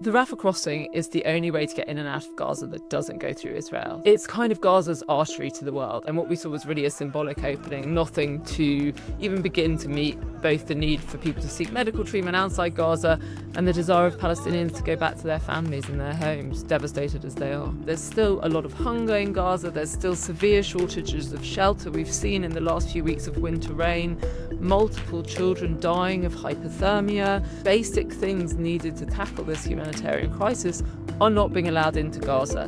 The Rafah crossing is the only way to get in and out of Gaza that doesn't go through Israel. It's kind of Gaza's artery to the world, and what we saw was really a symbolic opening, nothing to even begin to meet both the need for people to seek medical treatment outside Gaza and the desire of Palestinians to go back to their families and their homes, devastated as they are. There's still a lot of hunger in Gaza, there's still severe shortages of shelter. We've seen in the last few weeks of winter rain, multiple children dying of hypothermia. Basic things needed to tackle this humanitarian crisis are not being allowed into Gaza.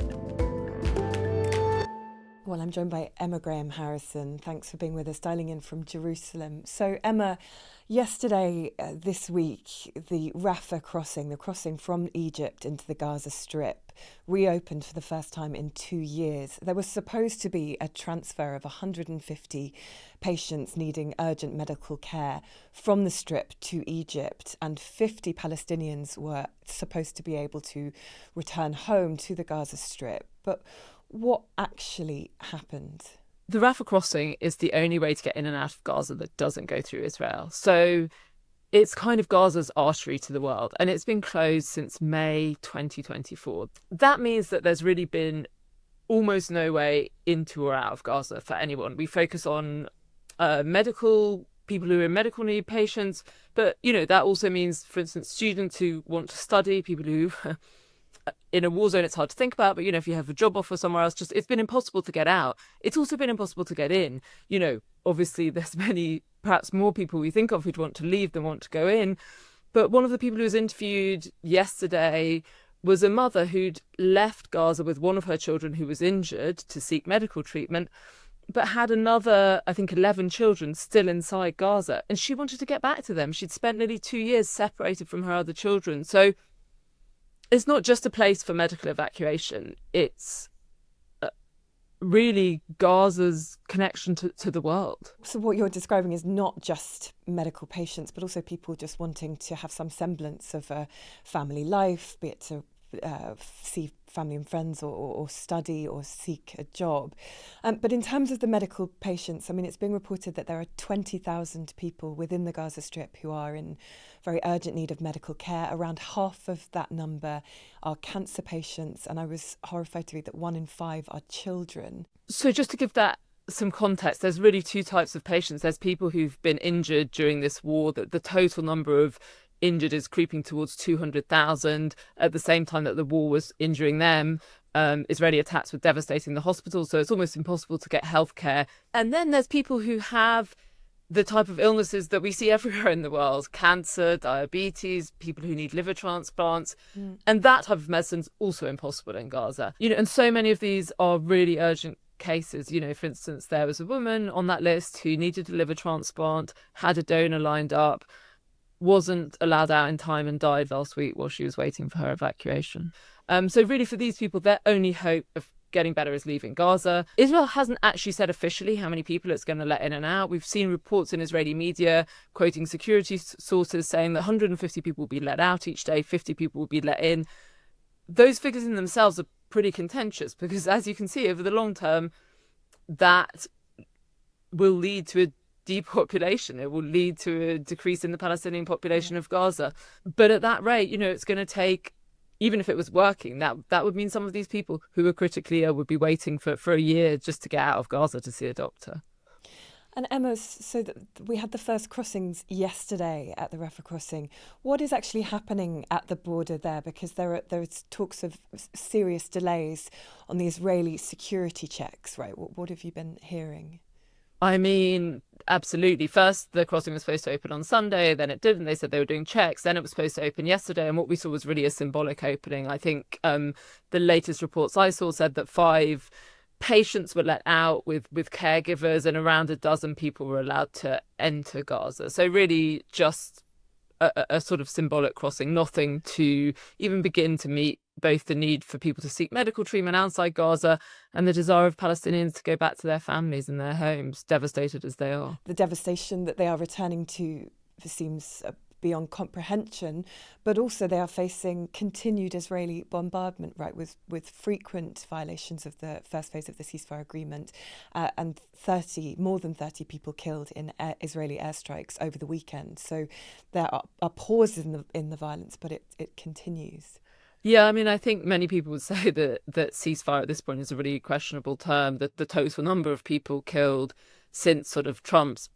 Well, I'm joined by Emma Graham-Harrison. Thanks for being with us, dialing in from Jerusalem. So, Emma, yesterday, this week, the Rafah crossing, the crossing from Egypt into the Gaza Strip, reopened for the first time in 2 years. There was supposed to be a transfer of 150 patients needing urgent medical care from the Strip to Egypt, and 50 Palestinians were supposed to be able to return home to the Gaza Strip. But what actually happened? The Rafah crossing is the only way to get in and out of Gaza that doesn't go through Israel. So it's kind of Gaza's artery to the world, and it's been closed since May 2024. That means that there's really been almost no way into or out of Gaza for anyone. We focus on medical people who are in medical need, patients, but that also means, for instance, students who want to study, people who in a war zone it's hard to think about, but if you have a job offer somewhere else, it's been impossible to get out. It's also been impossible to get in. Obviously there's perhaps more people we think of who'd want to leave than want to go in. But one of the people who was interviewed yesterday was a mother who'd left Gaza with one of her children who was injured to seek medical treatment, but had another, I think, 11 children still inside Gaza. And she wanted to get back to them. She'd spent nearly 2 years separated from her other children. So it's not just a place for medical evacuation. It's really Gaza's connection to the world. So what you're describing is not just medical patients, but also people just wanting to have some semblance of a family life, be it to see family and friends or study or seek a job. But in terms of the medical patients, it's being reported that there are 20,000 people within the Gaza Strip who are in very urgent need of medical care. Around half of that number are cancer patients, and I was horrified to read that 1 in 5 are children. So just to give that some context, there's really two types of patients. There's people who've been injured during this war. The total number of injured is creeping towards 200,000 at the same time that the war was injuring them. Israeli attacks were devastating the hospitals, so it's almost impossible to get healthcare. And then there's people who have the type of illnesses that we see everywhere in the world: cancer, diabetes, people who need liver transplants. And that type of medicine's also impossible in Gaza. And so many of these are really urgent cases. For instance, there was a woman on that list who needed a liver transplant, had a donor lined up, wasn't allowed out in time and died last week while she was waiting for her evacuation. So really for these people, their only hope of getting better is leaving Gaza. Israel hasn't actually said officially how many people it's going to let in and out. We've seen reports in Israeli media quoting security sources saying that 150 people will be let out each day, 50 people will be let in. Those figures in themselves are pretty contentious because, as you can see, over the long term, that will lead to a depopulation. It will lead to a decrease in the Palestinian population of Gaza. But at that rate, it's going to take, even if it was working, that would mean some of these people who are critically ill would be waiting for a year just to get out of Gaza to see a doctor. And Emma, so we had the first crossings yesterday at the Rafah crossing. What is actually happening at the border there? Because there's talks of serious delays on the Israeli security checks, right? What have you been hearing? Absolutely. First, the crossing was supposed to open on Sunday, then it didn't. They said they were doing checks. Then it was supposed to open yesterday. And what we saw was really a symbolic opening. I think the latest reports I saw said that 5 patients were let out with caregivers, and around a dozen people were allowed to enter Gaza. So really just a sort of symbolic crossing, nothing to even begin to meet both the need for people to seek medical treatment outside Gaza and the desire of Palestinians to go back to their families and their homes, devastated as they are. The devastation that they are returning to seems beyond comprehension, but also they are facing continued Israeli bombardment, right, with frequent violations of the first phase of the ceasefire agreement, and more than 30 people killed in Israeli airstrikes over the weekend. So there are pauses in the violence, but it continues. Yeah, I mean, I think many people would say that ceasefire at this point is a really questionable term, that the total number of people killed since sort of Trump's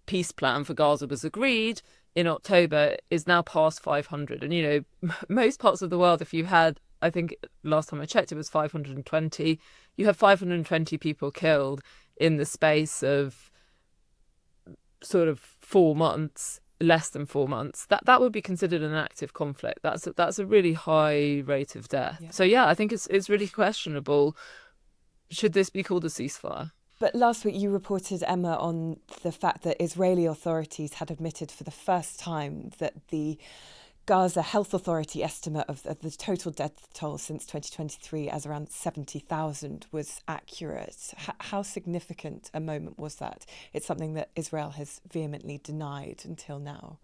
peace plan for Gaza was agreed in October is now past 500. And, most parts of the world, if you had, I think last time I checked, it was 520, you have 520 people killed in the space of sort of 4 months, less than 4 months. That would be considered an active conflict. That's a really high rate of death. Yeah. So yeah, I think it's really questionable. Should this be called a ceasefire? But last week you reported, Emma, on the fact that Israeli authorities had admitted for the first time that the Gaza Health Authority estimate of the total death toll since 2023 as around 70,000 was accurate. How significant a moment was that? It's something that Israel has vehemently denied until now.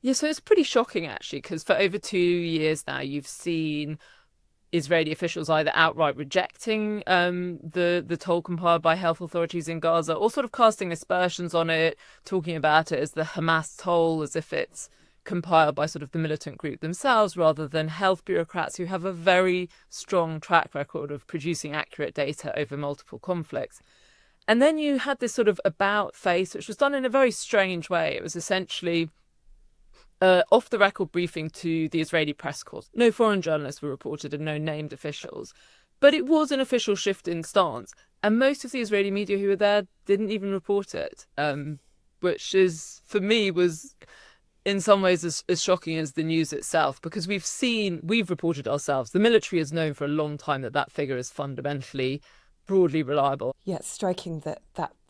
Yeah, so it's pretty shocking, actually, because for over 2 years now, you've seen Israeli officials either outright rejecting the toll compiled by health authorities in Gaza, or sort of casting aspersions on it, talking about it as the Hamas toll, as if it's compiled by sort of the militant group themselves rather than health bureaucrats who have a very strong track record of producing accurate data over multiple conflicts. And then you had this sort of about face, which was done in a very strange way. It was essentially off the record briefing to the Israeli press corps. No foreign journalists were reported and no named officials. But it was an official shift in stance. And most of the Israeli media who were there didn't even report it, which is, for me, was in some ways as shocking as the news itself, because we've reported ourselves. The military has known for a long time that figure is fundamentally broadly reliable. Yeah, it's striking that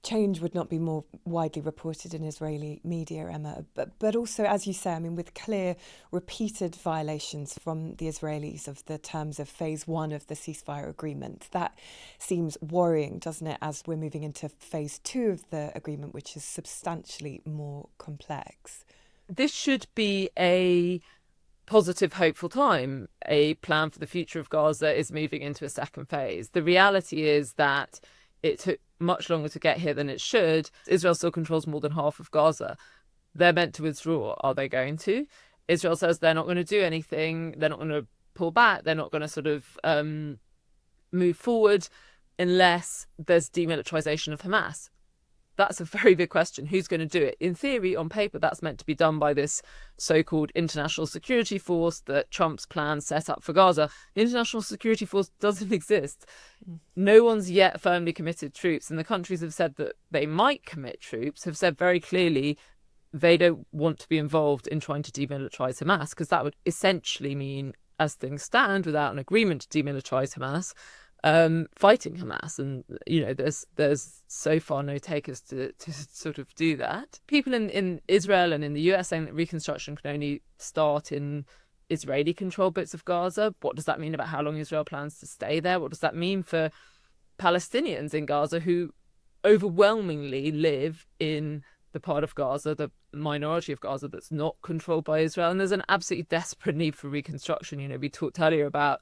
change would not be more widely reported in Israeli media, Emma. But also, as you say, I mean, with clear repeated violations from the Israelis of the terms of phase 1 of the ceasefire agreement, that seems worrying, doesn't it, as we're moving into phase 2 of the agreement, which is substantially more complex. This should be a positive, hopeful time. A plan for the future of Gaza is moving into a second phase. The reality is that it took much longer to get here than it should. Israel still controls more than half of Gaza. They're meant to withdraw. Are they going to? Israel says they're not going to do anything. They're not going to pull back. They're not going to sort of move forward unless there's demilitarization of Hamas. That's a very big question. Who's going to do it? In theory, on paper, that's meant to be done by this so-called international security force that Trump's plan set up for Gaza. The international security force doesn't exist. No one's yet firmly committed troops, and the countries have said that they might commit troops, have said very clearly they don't want to be involved in trying to demilitarize Hamas, because that would essentially mean, as things stand, without an agreement to demilitarize Hamas, fighting Hamas. And there's so far no takers to sort of do that. People in Israel and in the US saying that reconstruction can only start in Israeli controlled bits of Gaza. What does that mean about how long Israel plans to stay there? What does that mean for Palestinians in Gaza who overwhelmingly live in the part of Gaza, the minority of Gaza that's not controlled by Israel? And there's an absolutely desperate need for reconstruction. We talked earlier about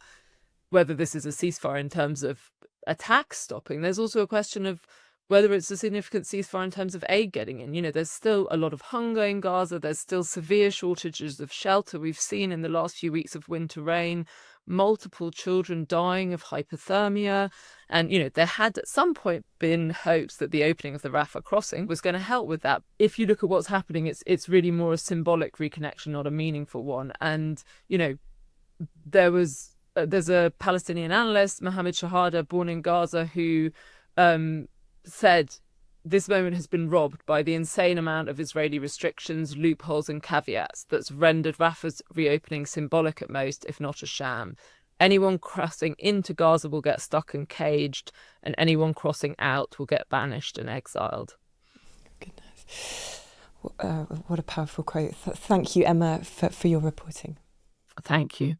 whether this is a ceasefire in terms of attacks stopping. There's also a question of whether it's a significant ceasefire in terms of aid getting in. There's still a lot of hunger in Gaza. There's still severe shortages of shelter. We've seen in the last few weeks of winter rain, multiple children dying of hypothermia. And, there had at some point been hopes that the opening of the Rafah crossing was going to help with that. If you look at what's happening, it's really more a symbolic reconnection, not a meaningful one. And, there's a Palestinian analyst, Mohammed Shahada, born in Gaza, who said this moment has been robbed by the insane amount of Israeli restrictions, loopholes and caveats that's rendered Rafah's reopening symbolic at most, if not a sham. Anyone crossing into Gaza will get stuck and caged, and anyone crossing out will get banished and exiled. Goodness. What a powerful quote. Thank you, Emma, for your reporting. Thank you.